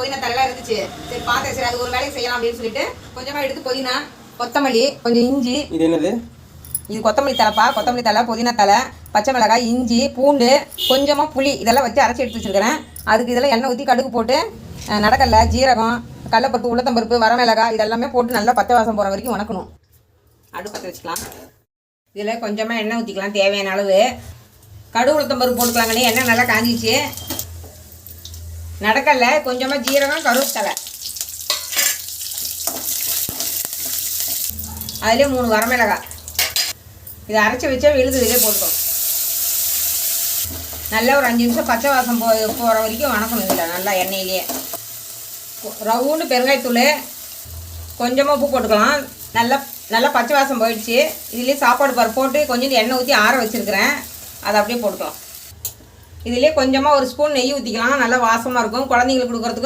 புதினா தலைலாம் இருந்துச்சு. சரி பார்த்தேன், சரி அது ஒரு வேலைக்கு செய்யலாம் அப்படின்னு சொல்லிட்டு கொஞ்சமாக எடுத்து புதினா, கொத்தமல்லி, கொஞ்சம் இஞ்சி. இது என்னது? இது கொத்தமல்லி தலைப்பா. கொத்தமல்லி தலை, புதினா தலை, பச்சை மிளகாய், இஞ்சி, பூண்டு, கொஞ்சமாக புளி இதெல்லாம் வச்சு அரைச்சி எடுத்து வச்சுருக்கிறேன். அதுக்கு இதெல்லாம் எண்ணெய் ஊற்றி கடுகு போட்டு நடக்கடலை, ஜீரகம், கடலைப்பருப்பு, உளுத்தம்பருப்பு, வரமிளகாய் இதெல்லாமே போட்டு நல்லா பச்சை வாசம் போகிற வரைக்கும் வணக்கணும். அடுப்பு பற்ற வச்சுக்கலாம். இதில் கொஞ்சமாக எண்ணெய் ஊற்றிக்கலாம் தேவையான அளவு. கடுகு, உளுத்தம்பருப்பு போட்டுக்கலாங்கண்ணே. எண்ணெய் நல்லா காஞ்சிச்சு. நடக்கடலை, கொஞ்சமாக ஜீரகம், கருவேப்பிலை, அதுலேயே 3 வரமிளகாய். இதை அரைச்சி வச்சா விழுது இதிலே போட்டுக்கணும். நல்லா ஒரு 5 நிமிஷம் பச்சை வாசம் போகிற வரைக்கும் வணக்கணும். இதில் நல்லா எண்ணெயிலேயே ரவுண்டு பெருங்காயத்தூள், கொஞ்சமாக உப்பு போட்டுக்கலாம். நல்லா பச்சை வாசம் போயிடுச்சு. இதுலேயே சாப்பாடு பருப்பு போட்டு கொஞ்சம் எண்ணெய் ஊற்றி ஆற வச்சுருக்கிறேன். அதை அப்படியே போட்டுக்கலாம். இதுலேயே கொஞ்சமாக ஒரு ஸ்பூன் நெய் ஊற்றிக்கலாம். நல்லா வாசமாக இருக்கும். குழந்தைங்களுக்கு கொடுக்குறதுக்கு